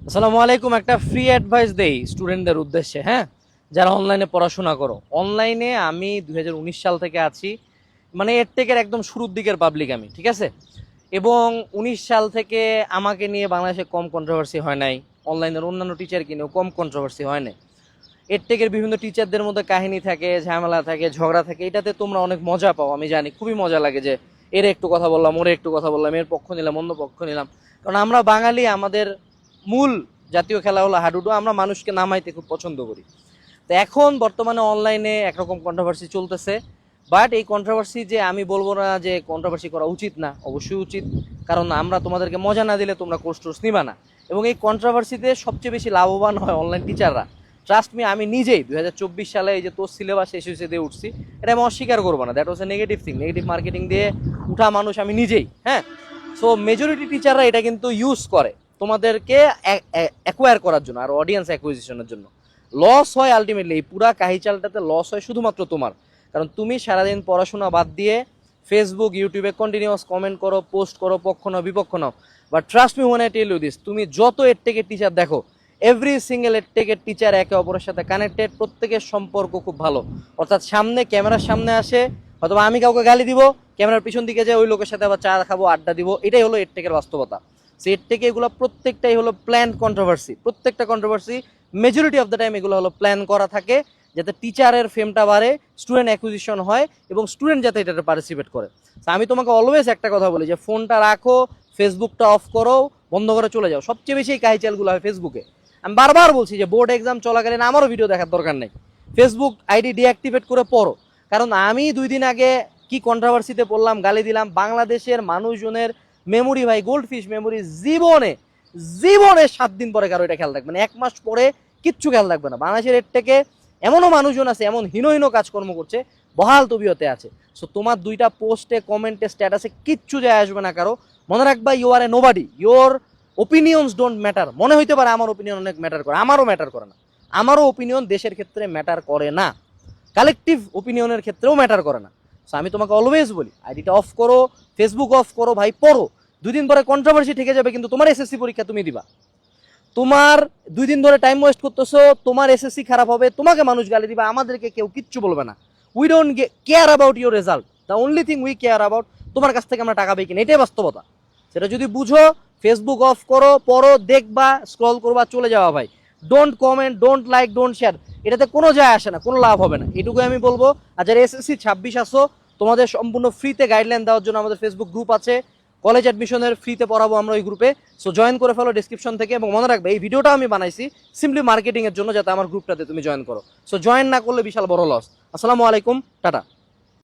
আসসালামু আলাইকুম। একটা ফ্রি অ্যাডভাইস দেই স্টুডেন্টদের উদ্দেশ্যে, হ্যাঁ, যারা অনলাইনে পড়াশোনা করো। অনলাইনে আমি 2019 সাল থেকে আছি, মানে এডটেকের একদম শুরুর দিকের পাবলিক আমি, ঠিক আছে। এবং 19 সাল থেকে আমাকে নিয়ে বাংলাদেশে কম কন্ট্রোভার্সি হয় নাই, অনলাইনের অন্যান্য টিচারকে নিয়েও কম কন্ট্রোভার্সি হয় নাই। এডটেকের বিভিন্ন টিচারদের মধ্যে কাহিনী থাকে, ঝামেলা থাকে, ঝগড়া থাকে, এটাতে তোমরা অনেক মজা পাও, আমি জানি, খুবই মজা লাগে যে এর একটু কথা বললাম, ওরে একটু কথা বললাম, এর পক্ষ নিলাম, অন্য পক্ষ নিলাম। কারণ আমরা বাঙালি, আমাদের মূল জাতীয় খেলা হলো হাডুডু, আমরা মানুষকে নামাইতে খুব পছন্দ করি। তো এখন বর্তমানে অনলাইনে একরকম কন্ট্রোভার্সি চলতেছে, বাট এই কন্ট্রোভার্সি যে আমি বলবো না যে কন্ট্রোভার্সি করা উচিত না, অবশ্যই উচিত। কারণ আমরা তোমাদেরকে মজা না দিলে তোমরা কোর্স টোর্স নিবা না। এবং এই কন্ট্রোভার্সিতে সবচেয়ে বেশি লাভবান হয় অনলাইন টিচাররা। ট্রাস্ট মি, আমি নিজেই 2024 সালে এই যে তোর সিলেবাস শেষ হয়েছে দিয়ে উঠছি, এটা আমি অস্বীকার করবো না। That was A negative thing, negative marketing দিয়ে উঠা মানুষ আমি নিজেই, হ্যাঁ। সো মেজরিটি টিচাররা এটা কিন্তু ইউজ করে তোমাদেরকে অ্যাকোয়ার করার জন্য আর অডিয়েন্স অ্যাকুইজিশনের জন্য। লস হয় আলটিমেটলি, এই পুরা কাহিচালটাতে লস হয় শুধুমাত্র তোমার। কারণ তুমি সারাদিন পড়াশোনা বাদ দিয়ে ফেসবুক ইউটিউবে কন্টিনিউয়াস কমেন্ট করো, পোস্ট করো, পক্ষ নাও বিপক্ষ নাও। But trust me when I tell you this, তুমি যত এডটেকের টিচার দেখো, এভরি সিঙ্গেল এডটেকের টিচার একে অপরের সাথে কানেক্টেড, প্রত্যেকের সম্পর্ক খুব ভালো। অর্থাৎ সামনে ক্যামেরার সামনে আসে, হয়তো আমি কাউকে গালি দিব, ক্যামেরার পিছন দিকে যায় ওই লোকের সাথে আবার চা খাবো, আড্ডা দিব। এটাই হলো এডটেকের বাস্তবতা। সেট থেকে এগুলো প্রত্যেকটাই হলো প্ল্যান কন্ট্রোভার্সি, প্রত্যেকটা controversy majority of the time এগুলো হলো প্ল্যান করা থাকে, যাতে টিচারের ফেমটা বাড়ে, স্টুডেন্ট অ্যাকুইজিশন হয় এবং স্টুডেন্ট যাতে এটাতে পার্টিসিপেট করে। আমি তোমাকে অলওয়েজ একটা কথা বলি যে ফোনটা রাখো, ফেসবুকটা অফ করো, বন্ধ করে চলে যাও। সবচেয়ে বেশি কাহিচালগুলো হয় ফেসবুকে। আমি বারবার বলছি যে বোর্ড এক্সাম চলাকালীন আমারও ভিডিও দেখার দরকার নেই, ফেসবুক আইডি ডিঅ্যাক্টিভেট করে পড়ো। কারণ আমি 2 দিন আগে কি কন্ট্রোভার্সিতে পড়লাম, গালি দিলাম, বাংলাদেশের মানুষজনের মেমোরি ভাই গোল্ডফিশ মেমোরি, জীবনে জীবনে 7 দিন পরে কারো এটা খেয়াল রাখবে না, 1 মাস পরে কিচ্ছু খেয়াল রাখবে না। বাংলাদেশের এর থেকে এমনও মানুষজন আছে, এমন হীন হীন কাজকর্ম করছে, বহাল তবিয়তে আছে। সো তোমার 2টা পোস্টে, কমেন্টে, স্ট্যাটাসে কিচ্ছু যায় আসবে না কারো। মনে রাখবা, you are a nobody, your opinions don't matter. মনে হইতে পারে আমার ওপিনিয়ন অনেক ম্যাটার করে, আমারও ম্যাটার করে না। আমারও ওপিনিয়ন দেশের ক্ষেত্রে ম্যাটার করে না, কালেকটিভ ওপিনিয়নের ক্ষেত্রেও ম্যাটার করে না। সো আমি তোমাকে অলওয়েজ বলি, আইডিটা অফ করো, ফেসবুক অফ করো ভাই, পড়ো। 2 দিন পরে কন্ট্রোভার্সি থেকে যাবে, কিন্তু তোমার এসএসসি পরীক্ষা তুমি দিবা। তোমার 2 দিন ধরে টাইম ওয়েস্ট করতেছো, তোমার এসএসসি খারাপ হবে, তোমাকে মানুষ গালি দিবা, আমাদেরকে কেউ কিচ্ছু বলবে না। We don't care about your result, the only thing we care about তোমার কাছ থেকে আমরা টাকা পাই কিনা, এটাই বাস্তবতা। সেটা যদি বুঝো, ফেসবুক অফ করো, পড়ো, দেখবা, স্ক্রল করবা, চলে যাওয়া ভাই। Don't comment, don't like, don't share, এটাতে কোনো যায় আসে না, কোনো লাভ হবে না, এটুকুই আমি বলবো। আর যারা এসএসসি 26 আসো, তোমাদের সম্পূর্ণ ফ্রিতে গাইডলাইন দেওয়ার জন্য আমাদের ফেসবুক গ্রুপ আছে, কলেজ অ্যাডমিশনের ফ্রিতে পড়াবো আমরা ওই গ্রুপে। সো জয়েন করে ফেলো ডিসক্রিপশন থেকে। এবং মনে রাখবে, এই ভিডিওটা আমি বানাইছি সিম্পলি মার্কেটিং এর জন্য, যাতে আমার গ্রুপটাতে তুমি জয়েন করো। সো জয়েন না করলে বিশাল বড় লস। আসসালামু আলাইকুম, টাটা।